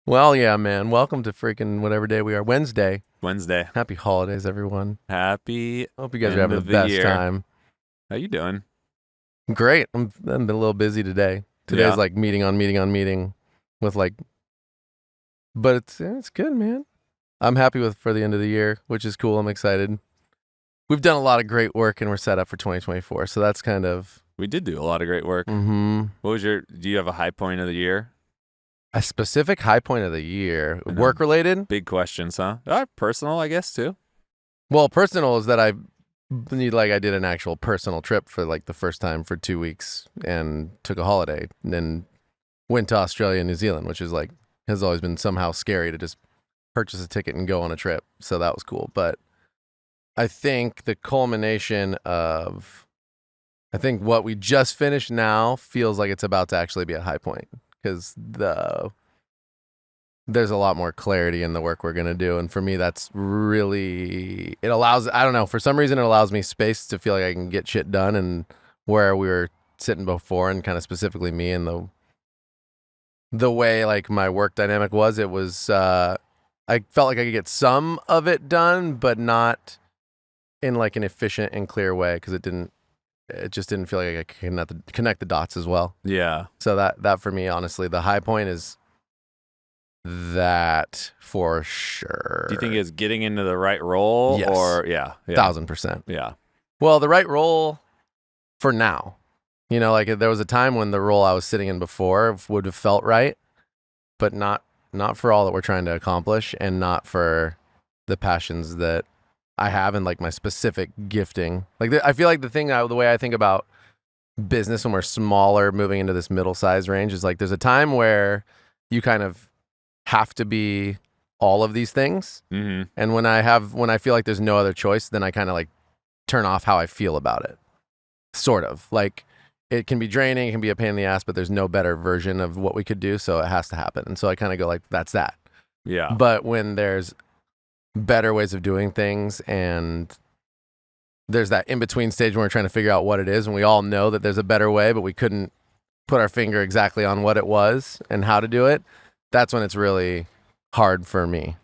Well, yeah, man. Welcome to freaking whatever day we are. Wednesday. Wednesday. Happy holidays, everyone. Happy Hope you guys are end having the of the best year. time. How you doing? Great. I've been a little busy today. Today's Yeah. like meeting on meeting on meeting with like, but it's good, man. I'm happy with for the end of the year, which is cool. I'm excited. We've done a lot of great work and we're set up for 2024. So that's kind of We did do a lot of great work. mm-hmm. Do you have a high point of the year? A specific high point of the year, I know. work related. Big questions, huh? Personal, I guess, too. Well, personal is that I did an actual personal trip for like the first time for 2 weeks and took a holiday and then went to Australia and New Zealand, which is like has always been somehow scary to just purchase a ticket and go on a trip. So that was cool. But I think the culmination of I think what we just finished now feels like it's about to actually be a high point because there's a lot more clarity in the work we're going to do. And for me, that's really, it allows, I don't know, for some reason, it allows me space to feel like I can get shit done. And where we were sitting before, and kind of specifically me and the way like my work dynamic was, it was, I felt like I could get some of it done, but not in like an efficient and clear way because it just didn't feel like I could connect the dots as well. Yeah. So that for me, honestly, the high point is that for sure. Do you think it's getting into the right role? Yes. Or, yeah. 1,000%. Yeah. Well, the right role for now. You know, like there was a time when the role I was sitting in before would have felt right, but not for all that we're trying to accomplish and not for the passions that I have and like my specific gifting. Like I feel like the way I think about business when we're smaller moving into this middle size range is like there's a time where you kind of have to be all of these things. Mm-hmm. And when I feel like there's no other choice, then I kind of like turn off how I feel about it. Sort of like it can be draining, it can be a pain in the ass, but there's no better version of what we could do. So it has to happen. And so I kind of go like, that's that. Yeah. But when there's better ways of doing things and there's that in between stage when we're trying to figure out what it is, and we all know that there's a better way, but we couldn't put our finger exactly on what it was and how to do it. That's when it's really hard for me.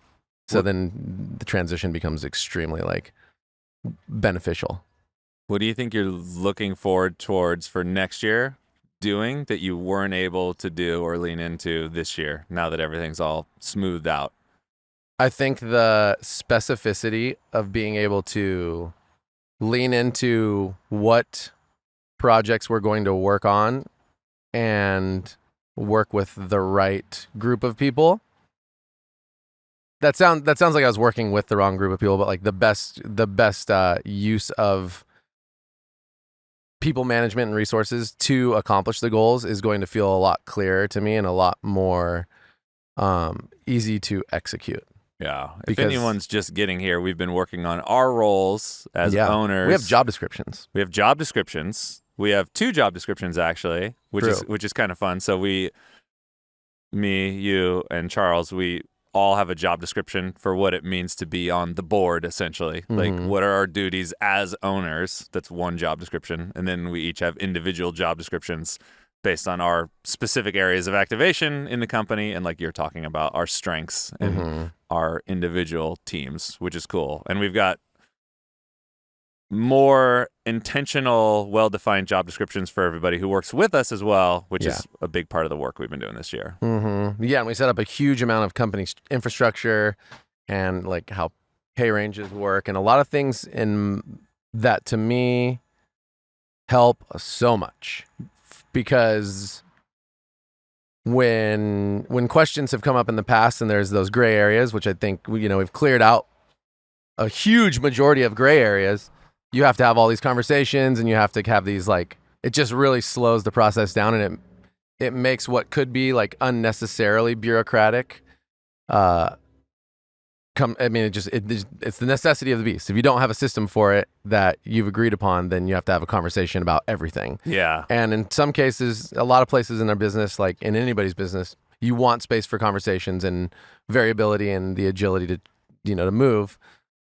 So then the transition becomes extremely like beneficial. What do you think you're looking forward towards for next year doing that you weren't able to do or lean into this year now that everything's all smoothed out? I think the specificity of being able to lean into what projects we're going to work on and work with the right group of people. That sounds like I was working with the wrong group of people, but like the best use of people management and resources to accomplish the goals is going to feel a lot clearer to me and a lot more easy to execute. Yeah. If anyone's just getting here, we've been working on our roles as owners. We have job descriptions. We have 2 job descriptions actually, which is kind of fun. So me, you, and Charles, we all have a job description for what it means to be on the board, essentially. Mm-hmm. Like, what are our duties as owners? That's one job description. And then we each have individual job descriptions based on our specific areas of activation in the company. And like you're talking about, our strengths and our individual teams, which is cool. And we've got more intentional, well-defined job descriptions for everybody who works with us as well, which is a big part of the work we've been doing this year. Mm-hmm. Yeah, and we set up a huge amount of company infrastructure and like how pay ranges work and a lot of things in that to me help so much because when questions have come up in the past and there's those gray areas, which I think we've cleared out a huge majority of gray areas. You have to have all these conversations and you have to have these like it just really slows the process down and it makes what could be like unnecessarily bureaucratic it's the necessity of the beast. If you don't have a system for it that you've agreed upon, then you have to have a conversation about everything. Yeah. And in some cases, a lot of places in their business, like in anybody's business, you want space for conversations and variability and the agility to move.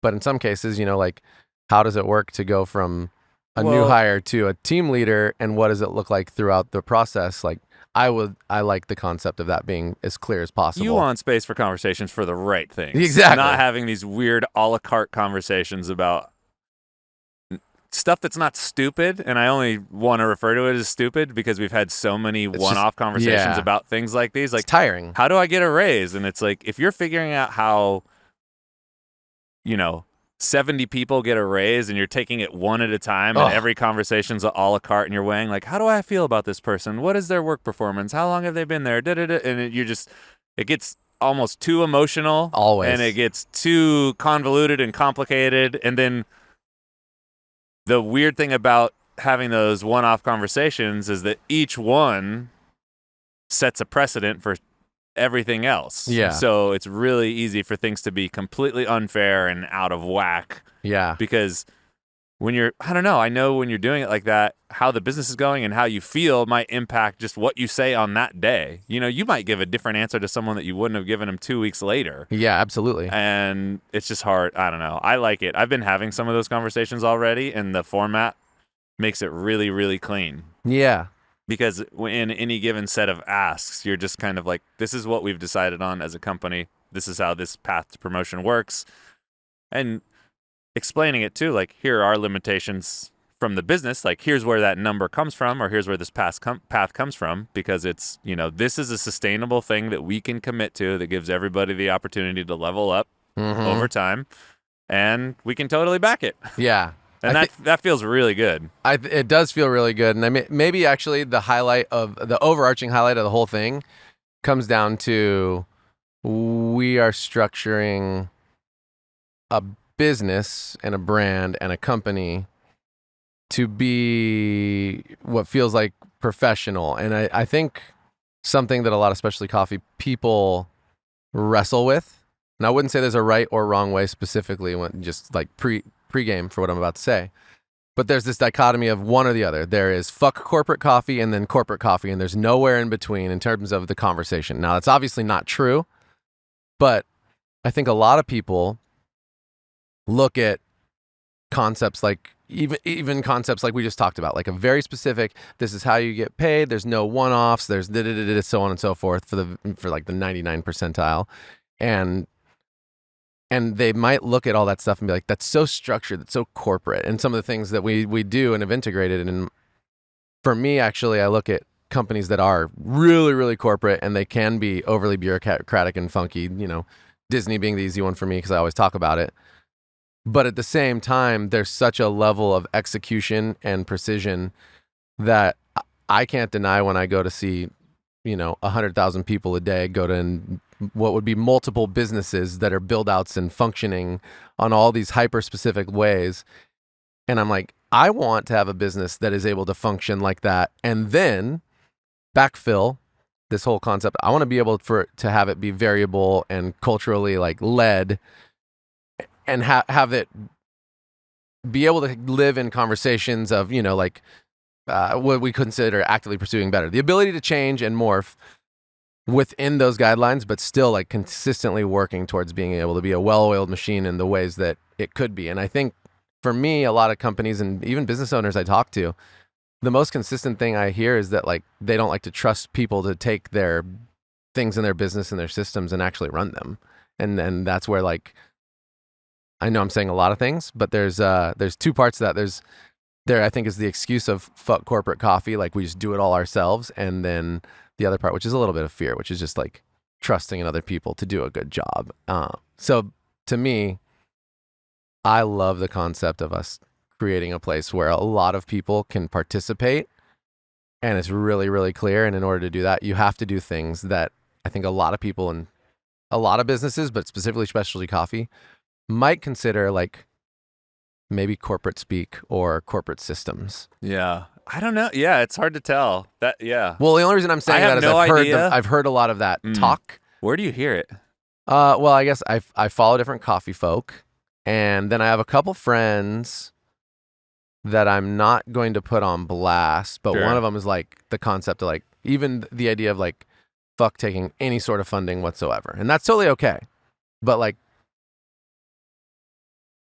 But in some cases, like how does it work to go from a new hire to a team leader and what does it look like throughout the process? Like I like the concept of that being as clear as possible. You want space for conversations for the right things. Exactly. Not having these weird a la carte conversations about stuff that's not stupid. And I only want to refer to it as stupid because we've had so many one-off conversations about things like these. Like, it's tiring. How do I get a raise? And it's like, if you're figuring out how, 70 people get a raise and you're taking it one at a time and every conversation's a la carte and you're weighing like, how do I feel about this person? What is their work performance? How long have they been there? And it gets almost too emotional. Always. And it gets too convoluted and complicated. And then the weird thing about having those one-off conversations is that each one sets a precedent for everything else. Yeah. So it's really easy for things to be completely unfair and out of whack. Yeah. Because I know when you're doing it like that, how the business is going and how you feel might impact just what you say on that day. You might give a different answer to someone that you wouldn't have given them 2 weeks later. Yeah, absolutely. And it's just hard. I don't know. I like it. I've been having some of those conversations already, and the format makes it really, really clean. Yeah. Because in any given set of asks, you're just kind of like, this is what we've decided on as a company. This is how this path to promotion works. And explaining it too, like, here are our limitations from the business. Like, here's where that number comes from, or here's where this path comes from, because it's, this is a sustainable thing that we can commit to that gives everybody the opportunity to level up over time. And we can totally back it. Yeah. And that feels really good. It does feel really good. And maybe actually the overarching highlight of the whole thing comes down to we are structuring a business and a brand and a company to be what feels like professional. And I think something that a lot of specialty coffee people wrestle with, and I wouldn't say there's a right or wrong way specifically when just like pregame for what I'm about to say, but there's this dichotomy of one or the other. There is fuck corporate coffee and then corporate coffee, and there's nowhere in between in terms of the conversation. Now, that's obviously not true, but I think a lot of people look at concepts like even concepts like we just talked about, like a very specific, this is how you get paid, there's no one-offs, there's so on and so forth for like the 99 percentile, and they might look at all that stuff and be like, that's so structured, that's so corporate. And some of the things that we do and have integrated. And for me, actually, I look at companies that are really, really corporate and they can be overly bureaucratic and funky, Disney being the easy one for me because I always talk about it. But at the same time, there's such a level of execution and precision that I can't deny when I go to see, 100,000 people a day go to what would be multiple businesses that are build outs and functioning on all these hyper specific ways. And I'm like, I want to have a business that is able to function like that and then backfill this whole concept. I want to be able to have it be variable and culturally like led and have it be able to live in conversations of, what we consider actively pursuing better. The ability to change and morph within those guidelines, but still like consistently working towards being able to be a well-oiled machine in the ways that it could be. And I think for me, a lot of companies and even business owners I talk to, the most consistent thing I hear is that like they don't like to trust people to take their things in their business and their systems and actually run them. And that's where like, I know I'm saying a lot of things, but there's two parts to that. There I think is the excuse of fuck corporate coffee, like we just do it all ourselves, and then the other part, which is a little bit of fear, which is just like trusting in other people to do a good job. So to me, I love the concept of us creating a place where a lot of people can participate and it's really, really clear. And in order to do that, you have to do things that I think a lot of people and a lot of businesses, but specifically specialty coffee, might consider like maybe corporate speak or corporate systems. Yeah. I don't know. Yeah, it's hard to tell. Well, the only reason I'm saying that is I've heard a lot of that talk. Where do you hear it? Well, I guess I follow different coffee folk, and then I have a couple friends that I'm not going to put on blast, but one of them is like the concept of like even the idea of like fuck taking any sort of funding whatsoever, and that's totally okay. But like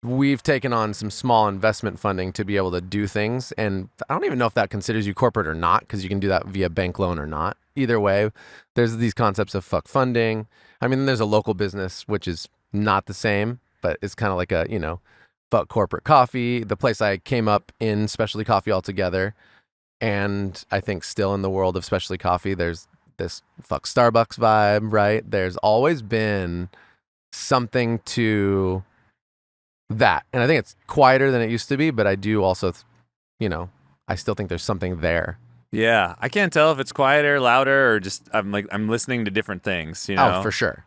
we've taken on some small investment funding to be able to do things, and I don't even know if that considers you corporate or not, because you can do that via bank loan or not. either way, there's these concepts of fuck funding. I mean, there's a local business, which is not the same, but it's kind of like a, fuck corporate coffee. The place I came up in specialty coffee altogether. And I think still in the world of specialty coffee, there's this fuck Starbucks vibe, right? There's always been something to that. And I think it's quieter than it used to be, but I do also, I still think there's something there. Yeah, I can't tell if it's quieter, louder, or just I'm listening to different things, Oh, for sure.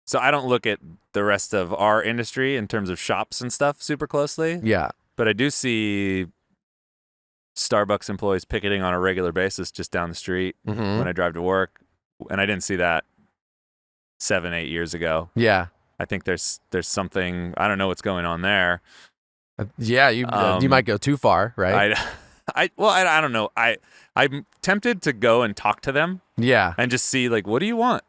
So I don't look at the rest of our industry in terms of shops and stuff super closely. Yeah. But I do see Starbucks employees picketing on a regular basis just down the street Mm-hmm. when I drive to work, and I didn't see that 7-8 years ago. Yeah. I think there's something, I don't know what's going on there. Yeah, you might go too far, right? I don't know. I'm tempted to go and talk to them Yeah. and just see what do you want?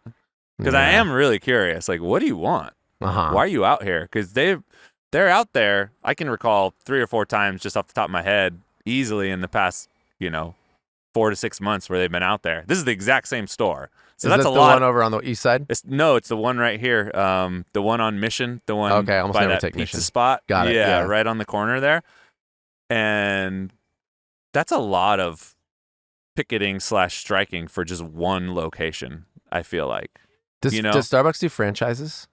Because I am really curious. What do you want? Uh-huh. Why are you out here? Because they're out there. I can recall 3 or 4 times just off the top of my head easily in the past 4 to 6 months where they've been out there. This is the exact same store. So is that's that a the lot. one over on the east side? It's the one right here. The one on Mission. The one Okay, I almost by never that take pizza Mission. spot. Got it, yeah. Right on the corner there. And that's a lot of picketing / striking for just one location, I feel like. Does Starbucks do franchises?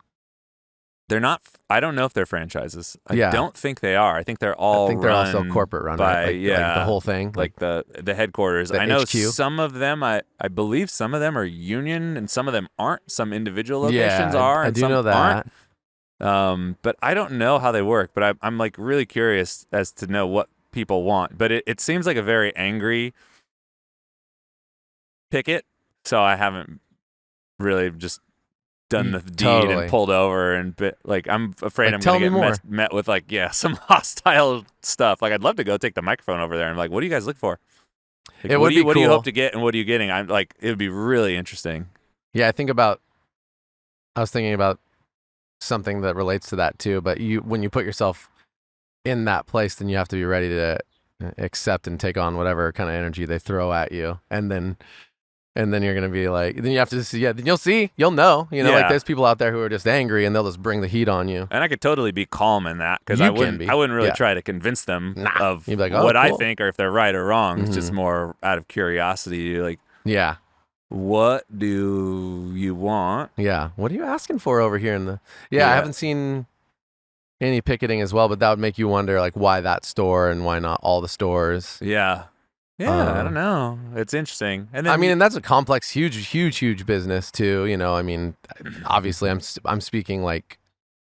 They're not. I don't know if they're franchises. I Yeah. don't think they are. I think they're all. I think they're run also corporate run, by, right? Like the whole thing. like the headquarters. the I know HQ? some of them. I believe some of them are union, and some of them aren't. Some individual locations yeah, are. I And do some know that. aren't. But I don't know how they work. But I'm really curious as to know what people want. But it seems like a very angry picket. So I haven't really just done the deed Totally. and pulled over and I'm afraid Like, I'm tell gonna me get more. met with some hostile stuff. I'd love to go take the microphone over there and what do you guys look for? It what would do you be what do you cool. hope to get and what are you getting? I'm it would be really interesting. Yeah, I was thinking about something that relates to that too, but when you put yourself in that place, then you have to be ready to accept and take on whatever kind of energy they throw at you. And then you're going to be then you have to see, then you'll know, Yeah. there's people out there who are just angry and they'll just bring the heat on you. And I could totally be calm in that because You I can wouldn't be. I wouldn't really Yeah. try to convince them Nah. of You'd be like, oh, what I cool. think or if they're right or wrong. It's just Mhm. more out of curiosity. Yeah. What do you want? Yeah. What are you asking for over here I Yeah. haven't seen any picketing as well, but that would make you wonder why that store and why not all the stores. Yeah. Yeah, I don't know. It's interesting. And then and that's a complex, huge business too. Obviously, I'm speaking like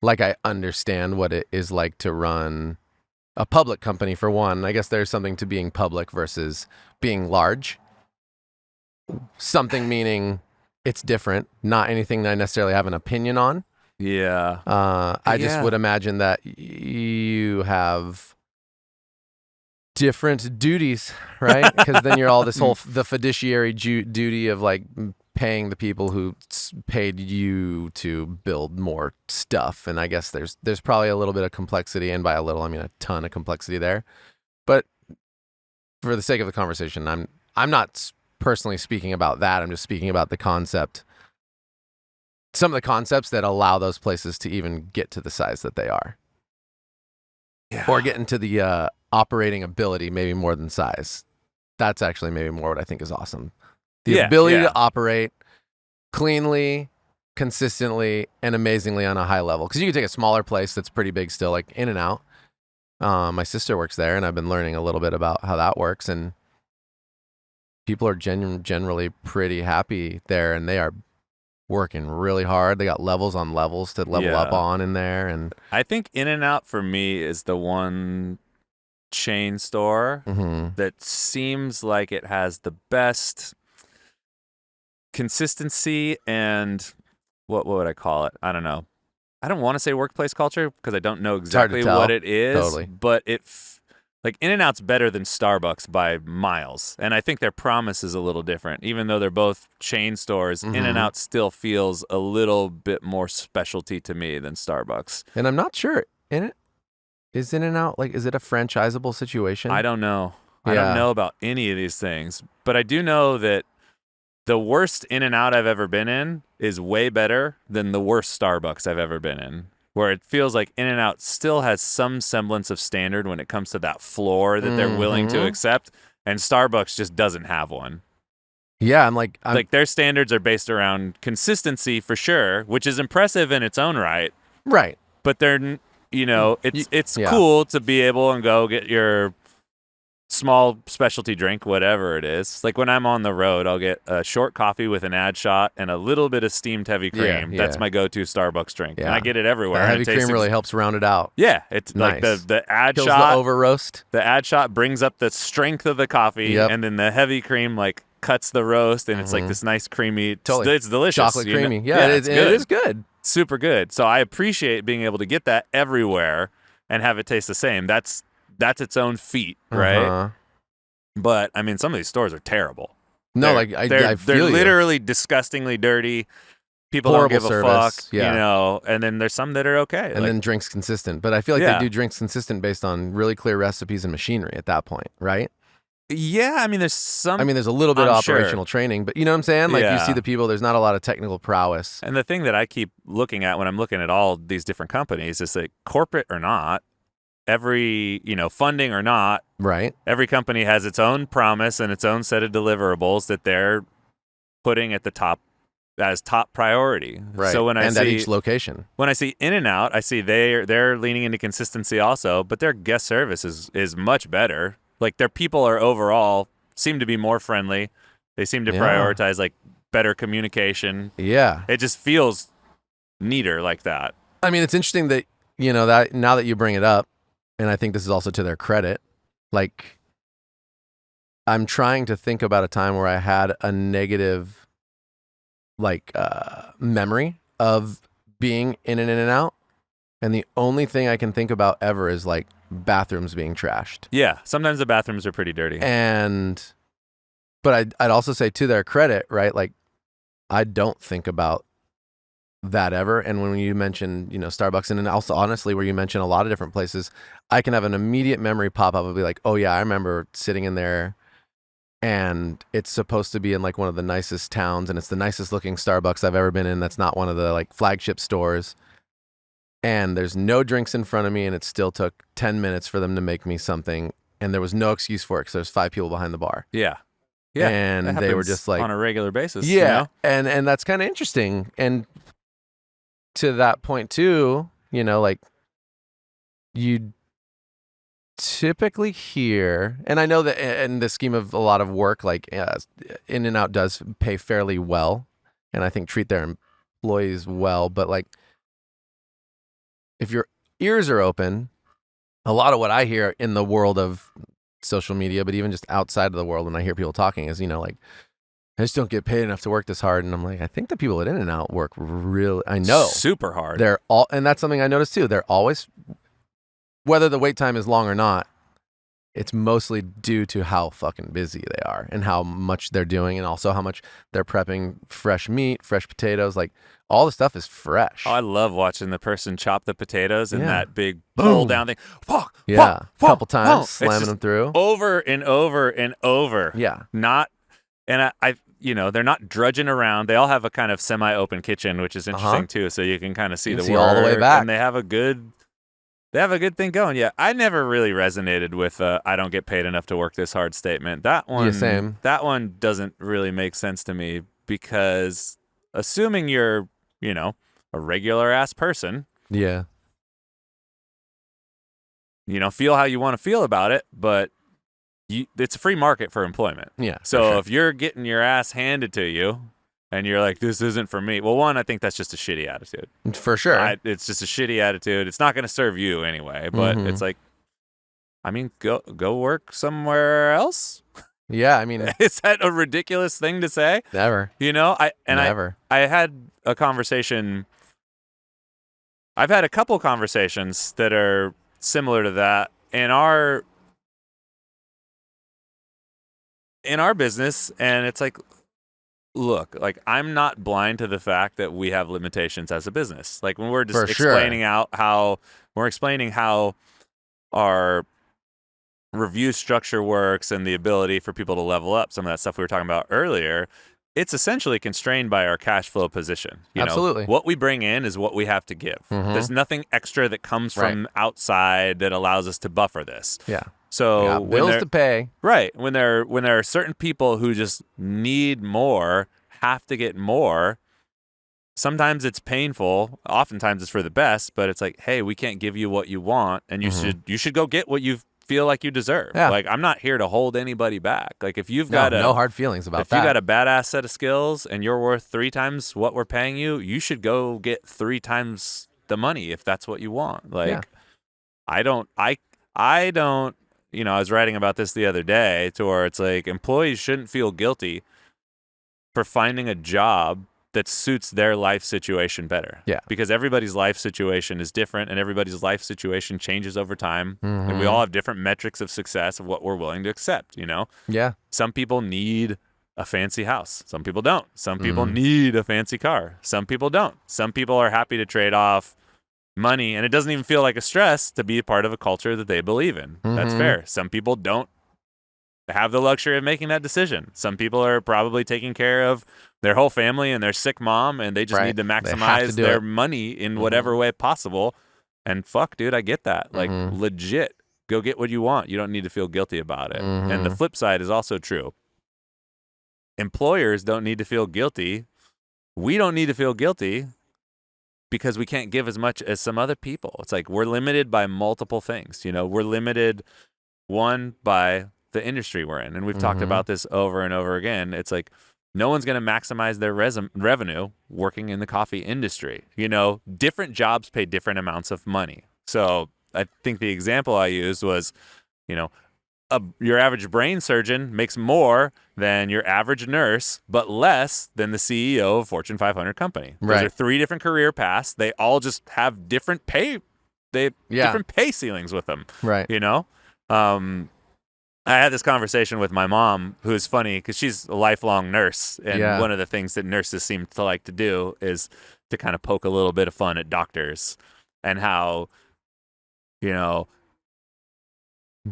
I understand what it is like to run a public company. For one, I guess there's something to being public versus being large. Something meaning it's different, not anything that I necessarily have an opinion on. yeah. I just Yeah. would imagine that you have different duties, right? Because then you're all the fiduciary duty of paying the people who paid you to build more stuff. And I guess there's probably a little bit of complexity, and by a little I mean a ton of complexity there. But for the sake of the conversation, I'm not personally speaking about that. I'm just speaking about the concept. Some of the concepts that allow those places to even get to the size that they are. Yeah. Or get into the operating ability, maybe more than size. That's actually maybe more what I think is awesome. The ability to operate cleanly, consistently, and amazingly on a high level. Because you can take a smaller place that's pretty big still, like In-N-Out. My sister works there, and I've been learning a little bit about how that works. And people are generally pretty happy there, and they are working really hard. They got levels on levels to level up Yeah. on in there. And I think In-N-Out for me is the one chain store mhm. that seems like it has the best consistency and what would I call it? I don't know. I don't want to say workplace culture because I don't know hard to exactly tell. what it is. Totally. But In-N-Out's better than Starbucks by miles. And I think their promise is a little different. Even though they're both chain stores, Mhm. In-N-Out still feels a little bit more specialty to me than Starbucks. And I'm not sure is In-N-Out is it a franchisable situation? I don't know. I Yeah. don't know about any of these things. But I do know that the worst In-N-Out I've ever been in is way better than the worst Starbucks I've ever been in. Where it feels like In-N-Out still has some semblance of standard when it comes to that floor that they're willing to accept, and Starbucks just doesn't have one. Yeah, I'm like their standards are based around consistency for sure, which is impressive in its own right. Right. But they're, it's cool to be able and go get your small specialty drink, whatever it is. Like when I'm on the road, I'll get a short coffee with an ad shot and a little bit of steamed heavy cream. Yeah. That's my go-to Starbucks drink, and Yeah. I get it everywhere. That and heavy cream really helps round it out. Yeah, it's Nice. like the ad Kills shot. the over roast. The ad shot brings up the strength of the coffee, and then the heavy cream like cuts the roast, and it's like this nice creamy. Totally. It's delicious. Chocolate creamy. Yeah, it is good. Super good. So I appreciate being able to get that everywhere and have it taste the same. That's its own feat, right? Uh-huh. But I mean, some of these stores are terrible. No, I feel they're you. literally disgustingly dirty. People Horrible don't give service. a fuck, Yeah. And then there's some that are okay. And then drinks consistent. But I feel like they do drinks consistent based on really clear recipes and machinery at that point, right? Yeah, I mean, there's some. I mean, there's a little bit of sure. operational training, but you know what I'm saying? Like you see the people, there's not a lot of technical prowess. And the thing that I keep looking at when I'm looking at all these different companies is that corporate or not, every, funding or not, right? Every company has its own promise and its own set of deliverables that they're putting at the top as top priority. Right. So when I at each location. When I see In-N-Out, I see they're leaning into consistency also, but their guest service is much better. Like their people are overall seem to be more friendly. They seem to prioritize like better communication. Yeah. It just feels neater like that. I mean, it's interesting that, that now that you bring it up, and I think this is also to their credit, like I'm trying to think about a time where I had a negative memory of being in and In-N-Out. And the only thing I can think about ever is like bathrooms being trashed. Yeah, sometimes the bathrooms are pretty dirty. But I'd also say to their credit, right? Like I don't think about that ever. And when you mention, Starbucks, and then also honestly, where you mention a lot of different places, I can have an immediate memory pop up and be like, oh yeah, I remember sitting in there, and it's supposed to be in like one of the nicest towns, and it's the nicest looking Starbucks I've ever been in. That's not one of the like flagship stores. And there's no drinks in front of me, and it still took 10 minutes for them to make me something. And there was no excuse for it because there's 5 people behind the bar. Yeah. Yeah. And they were just like. On a regular basis. Yeah. And that's kind of interesting. And to that point, too, like you typically hear, and I know that in the scheme of a lot of work, like In-N-Out does pay fairly well, and I think treat their employees well. But like, if your ears are open, a lot of what I hear in the world of social media, but even just outside of the world, when I hear people talking, is, like, I just don't get paid enough to work this hard. And I'm like, I think the people at In-N-Out work really, I know. Super hard. They're all, and that's something I noticed too. They're always, whether the wait time is long or not, it's mostly due to how fucking busy they are and how much they're doing, and also how much they're prepping fresh meat, fresh potatoes. Like all the stuff is fresh. Oh, I love watching the person chop the potatoes in that big pull down thing. Fuck, yeah, fuck, a couple fuck, times, slamming them through. Over and over and over. Yeah. I they're not drudging around. They all have a kind of semi-open kitchen, which is interesting too. So you can kind of see the work all the way back. And they have a good thing going. Yeah, I never really resonated with I don't get paid enough to work this hard statement. That one, same. That one doesn't really make sense to me, because assuming you're, a regular ass person, yeah, feel how you want to feel about it, but it's a free market for employment. Yeah. So if you're getting your ass handed to you and you're like, this isn't for me, well, one, I think that's just a shitty attitude. For sure. It's just a shitty attitude. It's not going to serve you anyway, but it's like, I mean, go work somewhere else. Yeah, I mean, is that a ridiculous thing to say? Never. Never. I had a conversation. I've had a couple conversations that are similar to that in our business, and it's like, look, like I'm not blind to the fact that we have limitations as a business. Like when we're just explaining how our review structure works and the ability for people to level up, some of that stuff we were talking about earlier, it's essentially constrained by our cash flow position. You Absolutely. know, what we bring in is what we have to give. There's nothing extra that comes from outside that allows us to buffer this. Yeah. So We got bills to pay. right, when there are certain people who just need more, have to get more, sometimes it's painful, oftentimes it's for the best, but it's like, hey, we can't give you what you want, and you should go get what you feel like you deserve. Yeah. Like, I'm not here to hold anybody back. Like, if you've No, got no hard feelings about if that. you got a badass set of skills and you're worth 3 times what we're paying you, you should go get 3 times the money if that's what you want. Like, Yeah. I don't, you know, I was writing about this the other day to where it's like employees shouldn't feel guilty for finding a job that suits their life situation better. Yeah. Because everybody's life situation is different and everybody's life situation changes over time. And we all have different metrics of success of what we're willing to accept, you know? Yeah. Some people need a fancy house. Some people don't. Some people need a fancy car. Some people don't. Some people are happy to trade off money, and it doesn't even feel like a stress to be a part of a culture that they believe in. That's fair. Some people don't have the luxury of making that decision. Some people are probably taking care of their whole family and their sick mom, and they just need to maximize their money in whatever way possible. And fuck, dude, I get that. Like, legit, go get what you want. You don't need to feel guilty about it. And the flip side is also true. Employers don't need to feel guilty. We don't need to feel guilty because we can't give as much as some other people. It's like we're limited by multiple things. You know, we're limited, one, by the industry we're in. And we've talked about this over and over again. It's like no one's going to maximize their revenue working in the coffee industry. You know, different jobs pay different amounts of money. So I think the example I used was, you know, your average brain surgeon makes more than your average nurse, but less than the CEO of a Fortune 500 company. Those are 3 different career paths. They all just have different pay. Different pay ceilings with them. Right. You know, I had this conversation with my mom, who's funny because she's a lifelong nurse, and one of the things that nurses seem to like to do is to kind of poke a little bit of fun at doctors and how, you know,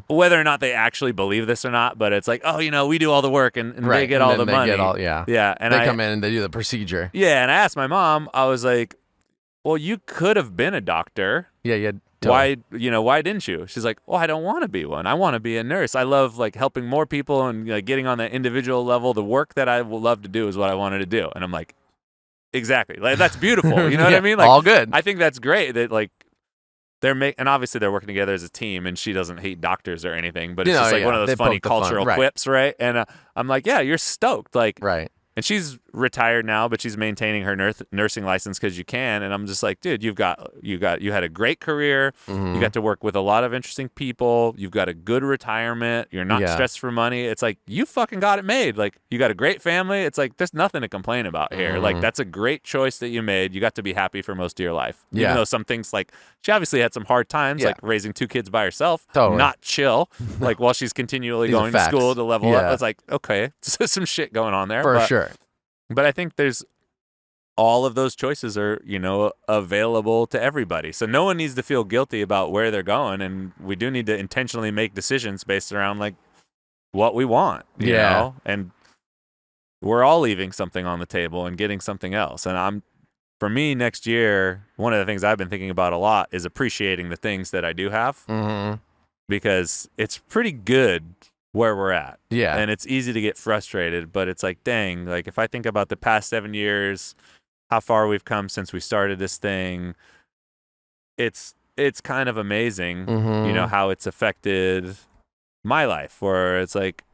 whether or not they actually believe this or not, but it's like, oh, you know, we do all the work and they get all the money. Yeah. And they come in and they do the procedure. Yeah. And I asked my mom, I was like, well, you could have been a doctor. Yeah. Totally. Why didn't you? She's like, well, I don't want to be one. I want to be a nurse. I love like helping more people and like getting on the individual level. The work that I will love to do is what I wanted to do. And I'm like, exactly. Like, that's beautiful. You know what I mean? Like, all good. I think that's great that like, and obviously they're working together as a team, and she doesn't hate doctors or anything, but it's just like one of those funny cultural quips, right? And I'm like, yeah, you're stoked, like, right. And she's retired now, but she's maintaining her nursing license because you can. And I'm just like, dude, you had a great career. You got to work with a lot of interesting people. You've got a good retirement. You're not stressed for money. It's like, you fucking got it made. Like, you got a great family. It's like, there's nothing to complain about here. Like, that's a great choice that you made. You got to be happy for most of your life. Yeah. Even though some things, like, she obviously had some hard times, like raising 2 kids by herself. Totally. Not chill. Like, while she's continually going to school to level up. It's like, okay, some shit going on there. For sure. But I think there's all of those choices are, you know, available to everybody. So no one needs to feel guilty about where they're going. And we do need to intentionally make decisions based around like what we want, you know? And we're all leaving something on the table and getting something else. And for me, next year, one of the things I've been thinking about a lot is appreciating the things that I do have because it's pretty good where we're at. Yeah. And it's easy to get frustrated, but it's like, dang, like if I think about the past 7 years, how far we've come since we started this thing, it's kind of amazing, you know, how it's affected my life, where it's like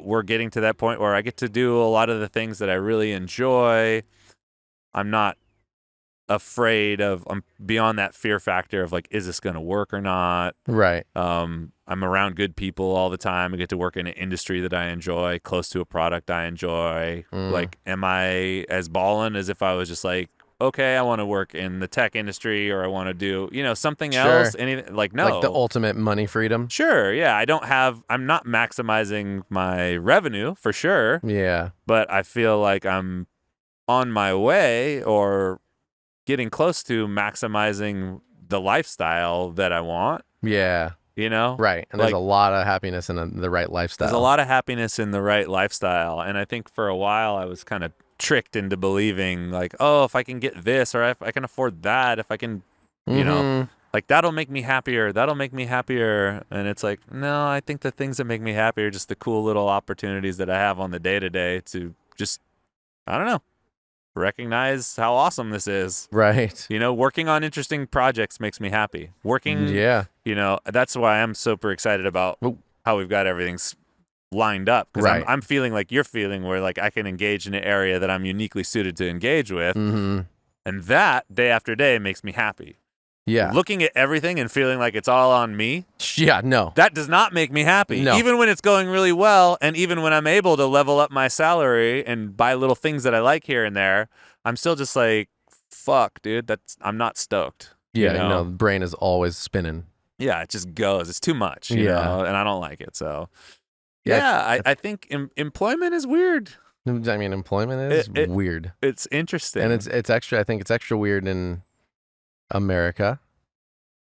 we're getting to that point where I get to do a lot of the things that I really enjoy. I'm not afraid of, I'm beyond that fear factor of like, is this going to work or not? Right. I'm around good people all the time. I get to work in an industry that I enjoy, close to a product I enjoy. Like, am I as ballin' as if I was just like, okay, I want to work in the tech industry or I want to do, you know, something else? Anything like, no. Like the ultimate money freedom. Sure. Yeah. I'm not maximizing my revenue for sure. Yeah. But I feel like I'm on my way or getting close to maximizing the lifestyle that I want. Yeah. you know? Right. And there's a lot of happiness in the right lifestyle. There's a lot of happiness in the right lifestyle. And I think for a while I was kind of tricked into believing like, oh, if I can get this, or if I can afford that, if I can, you know, like that'll make me happier. That'll make me happier. And it's like, no, I think the things that make me happy are just the cool little opportunities that I have on the day to day to just, I don't know, recognize how awesome this is. Right. You know, working on interesting projects makes me happy. Working, Yeah. you know, that's why I'm super excited about how we've got everything lined up. Because Right. I'm feeling like you're feeling, where like I can engage in an area that I'm uniquely suited to engage with. Mm-hmm. And that day after day makes me happy. Yeah. Looking at everything and feeling like it's all on me, Yeah. No. that does not make me happy. No. Even when it's going really well, and even when I'm able to level up my salary and buy little things that I like here and there, I'm still just like, fuck, dude, I'm not stoked. Yeah. you know? The brain is always spinning. Yeah, it just goes. It's too much, you Yeah. know, and I don't like it. So, Yeah, I think employment is weird. I mean, employment is weird. It's interesting. And it's extra. I think it's extra weird in America.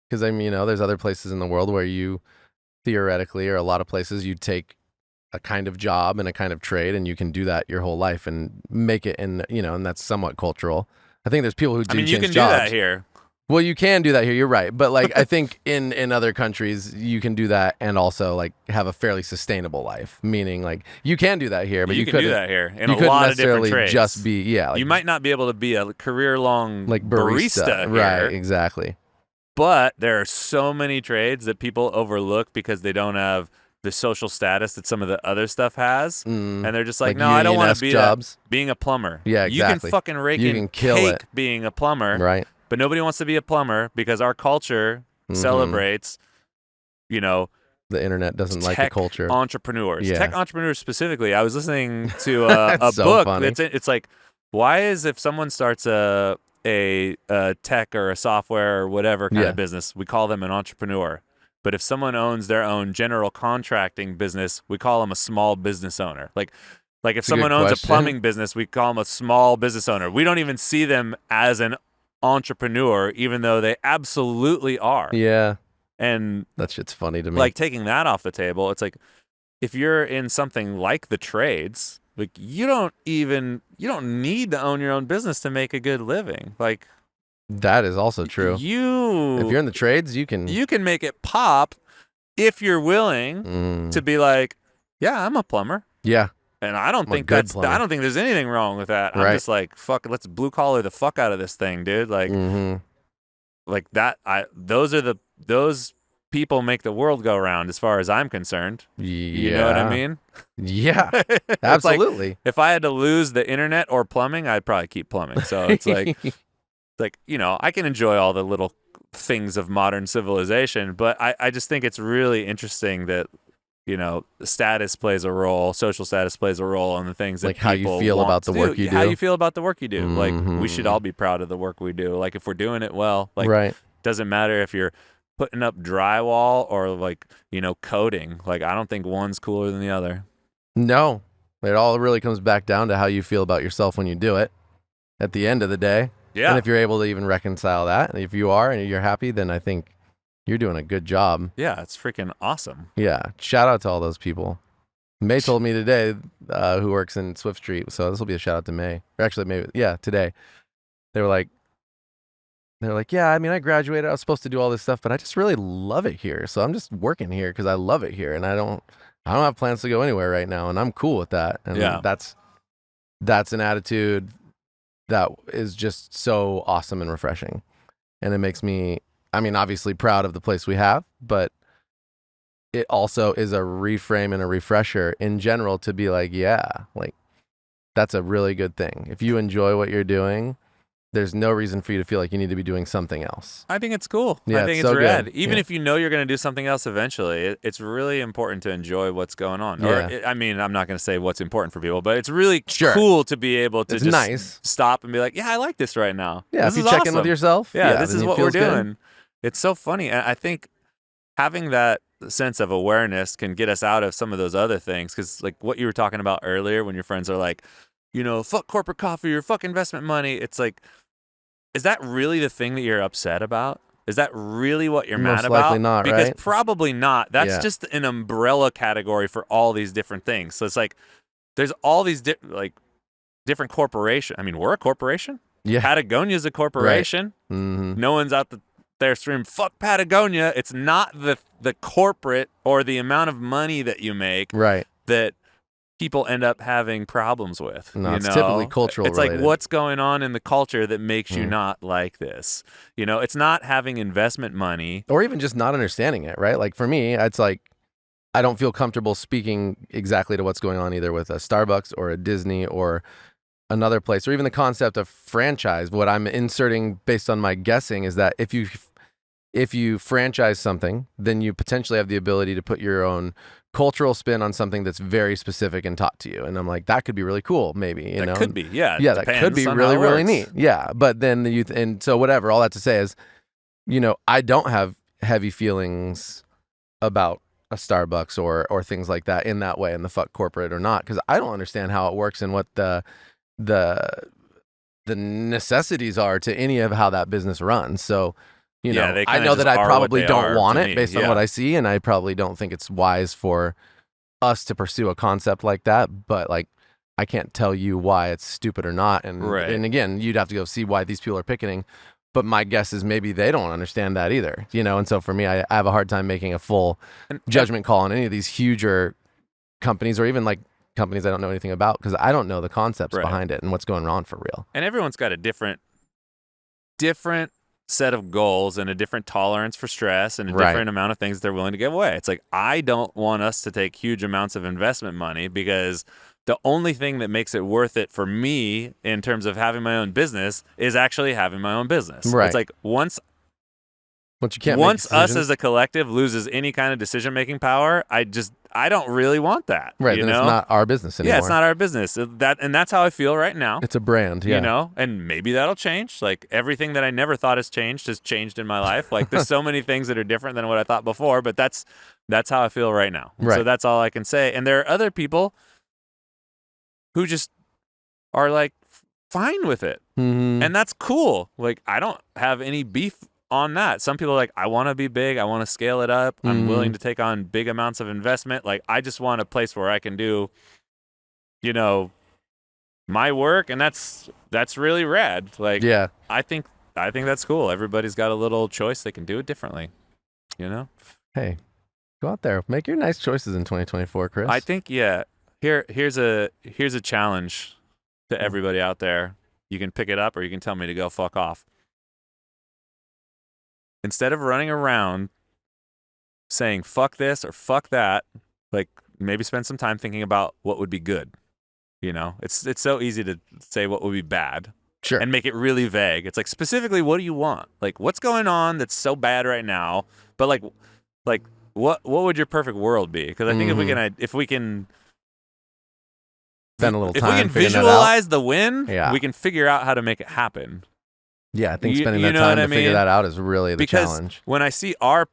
Because, I mean, there's other places in the world where you theoretically, or a lot of places, you take a kind of job and a kind of trade, and you can do that your whole life and make it and that's somewhat cultural. I think there's people who do you change can jobs. do that here. Well, you can do that here. You're right. But, like, I think in other countries, you can do that and also, like, have a fairly sustainable life. Meaning, like, you can do that here, but you can couldn't do that here in you a couldn't lot of different necessarily trades. just be, like, you might not be able to be a career-long like barista here, right? Exactly. But there are so many trades that people overlook because they don't have the social status that some of the other stuff has, and they're just like, no, I don't want to be jobs. Being a plumber. Yeah, exactly. You can fucking rake You in can kill cake it. being a plumber, Right. but nobody wants to be a plumber because our culture celebrates, the internet doesn't like the culture. Entrepreneurs, Yeah. tech entrepreneurs specifically. I was listening to a so book. Funny. It's like, why is if someone starts a tech or a software or whatever kind of business, we call them an entrepreneur. But if someone owns their own general contracting business, we call them a small business owner. Like if someone owns a plumbing business, we call them a small business owner. We don't even see them as an entrepreneur, even though they absolutely are. Yeah. And that shit's funny to me. Like, taking that off the table, it's like, if you're in something like the trades, like you don't need to own your own business to make a good living. Like, that is also true. If you're in the trades, you can make it pop if you're willing to be like, yeah, I'm a plumber. Yeah. And I don't think there's anything wrong with that. Right. I'm just like, fuck, let's blue collar the fuck out of this thing, dude. Like, like that. Those people make the world go round, as far as I'm concerned. Yeah. You know what I mean? Yeah. Absolutely. Like, if I had to lose the internet or plumbing, I'd probably keep plumbing. So it's like, I can enjoy all the little things of modern civilization, but I just think it's really interesting that, status plays a role, social status plays a role in the things that like how you people feel want about the to work do. you do. How you feel about the work you do. Like, we should all be proud of the work we do. Like, if we're doing it well, like, right. Doesn't matter if you're putting up drywall or like, coding. Like, I don't think one's cooler than the other. No. It all really comes back down to how you feel about yourself when you do it at the end of the day. Yeah. And if you're able to even reconcile that, and if you are and you're happy, then I think you're doing a good job. Yeah, it's freaking awesome. Yeah. Shout out to all those people. May told me today, who works in Swift Street, so this will be a shout out to May. Or actually, maybe, today. They were like, yeah, I mean, I graduated. I was supposed to do all this stuff, but I just really love it here. So I'm just working here because I love it here, and I don't have plans to go anywhere right now, and I'm cool with that. And that's an attitude that is just so awesome and refreshing. And it makes me, I mean, obviously proud of the place we have, but it also is a reframe and a refresher in general to be like, yeah, like that's a really good thing. If you enjoy what you're doing, there's no reason for you to feel like you need to be doing something else. I think it's cool. Yeah, I think it's so rad. good. Even if you know you're going to do something else eventually, it's really important to enjoy what's going on. Yeah. Or, I mean, I'm not going to say what's important for people, but it's really Sure. cool to be able to It's just nice. stop and be like, yeah, I like this right now. Yeah, this if you is check in awesome. with yourself. Yeah, this then is it what we're feels good. doing. It's so funny. And I think having that sense of awareness can get us out of some of those other things. Because like what you were talking about earlier, when your friends are like, fuck corporate coffee or fuck investment money. It's like, is that really the thing that you're upset about? Is that really what you're Most mad about? likely not, because right? probably not. That's Yeah. just an umbrella category for all these different things. So it's like there's all these different corporations. I mean, we're a corporation. Yeah. Patagonia's a corporation. Mm-hmm. No one's out there screaming, fuck Patagonia. It's not the corporate or the amount of money that you make Right. that people end up having problems with. No, you it's know? typically cultural It's related. like, what's going on in the culture that makes you not like this? You know, it's not having investment money. Or even just not understanding it, right? Like for me, it's like I don't feel comfortable speaking exactly to what's going on either with a Starbucks or a Disney or another place, or even the concept of franchise. What I'm inserting based on my guessing is that if you franchise something, then you potentially have the ability to put your own cultural spin on something that's very specific and taught to you. And I'm like, that could be really cool, maybe. You know? That could be, yeah. Yeah, that could be really, really neat. Yeah. But then the youth, and so whatever, all that to say is, you know, I don't have heavy feelings about a Starbucks or things like that in that way, in the fuck corporate or not, because I don't understand how it works and what the necessities are to any of how that business runs. So, you know, they I kinda know that just I are probably what they don't are want to it me, based on yeah. what I see, and I probably don't think it's wise for us to pursue a concept like that. But like, I can't tell you why it's stupid or not. And Right. and again, you'd have to go see why these people are picketing. But my guess is maybe they don't understand that either, you know. And so for me, I have a hard time making a full judgment call on any of these huger companies or even like companies I don't know anything about, because I don't know the concepts Right. behind it and what's going on for real. And everyone's got a different set of goals and a different tolerance for stress and a Right. different amount of things they're willing to give away. It's like, I don't want us to take huge amounts of investment money, because the only thing that makes it worth it for me in terms of having my own business is actually having my own business. Right. It's like once you can't make us decisions, as a collective loses any kind of decision-making power, I don't really want that. right, You then know? it's not our business anymore. Yeah, it's not our business. And that's how I feel right now. It's a brand, yeah. You know, and maybe that'll change. Like everything that I never thought has changed in my life. Like there's so many things that are different than what I thought before, but that's how I feel right now. And Right. So that's all I can say. And there are other people who just are like fine with it. Mhm. And that's cool. Like I don't have any beef on that. Some people are like, I want to be big. I want to scale it up. I'm willing to take on big amounts of investment. Like I just want a place where I can do, you know, my work, and that's really rad. Like Yeah. I think that's cool. Everybody's got a little choice. They can do it differently. You know? Hey, go out there. Make your nice choices in 2024, Chris. I think, yeah. Here's a challenge to everybody out there. You can pick it up or you can tell me to go fuck off. Instead of running around saying fuck this or fuck that, like maybe spend some time thinking about what would be good. You know, it's so easy to say what would be bad. Sure. And make it really vague. It's like, specifically, what do you want? Like, what's going on that's so bad right now? But like what would your perfect world be? Because I think if we can spend a little if time we can figuring that out. visualize the win, Yeah. we can figure out how to make it happen. Yeah, I think You- spending you that know time what to I figure mean? that out is really the Because challenge. when I see our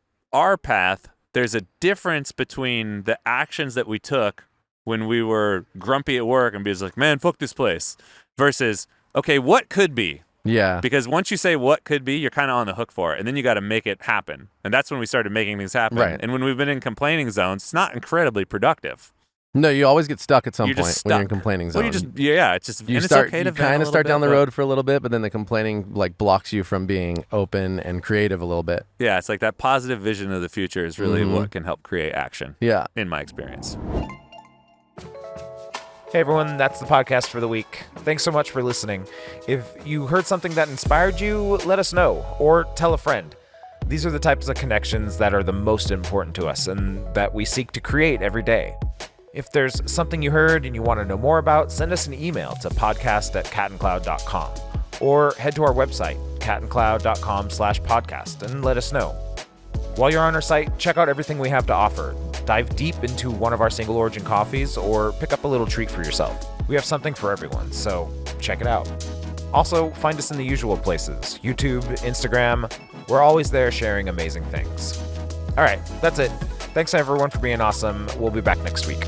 path, there's a difference between the actions that we took when we were grumpy at work and be like, man, fuck this place, versus, okay, what could be? Yeah. Because once you say what could be, you're kind of on the hook for it, and then you got to make it happen. And that's when we started making things happen. Right. And when we've been in complaining zones, it's not incredibly productive. No, you always get stuck at some You're point just when you're in stuck. complaining Well, zone. it's just you and start, it's okay to you kind vent of a start little down the bit, road for a little bit, but then the complaining like blocks you from being open and creative a little bit. Yeah, it's like that positive vision of the future is really Mhm. what can help create action, Yeah. in my experience. Hey everyone, that's the podcast for the week. Thanks so much for listening. If you heard something that inspired you, let us know, or tell a friend. These are the types of connections that are the most important to us and that we seek to create every day. If there's something you heard and you want to know more about, send us an email to podcast@catandcloud.com or head to our website, catandcloud.com/podcast, and let us know. While you're on our site, check out everything we have to offer. Dive deep into one of our single origin coffees or pick up a little treat for yourself. We have something for everyone, so check it out. Also, find us in the usual places, YouTube, Instagram. We're always there sharing amazing things. All right, that's it. Thanks everyone for being awesome. We'll be back next week.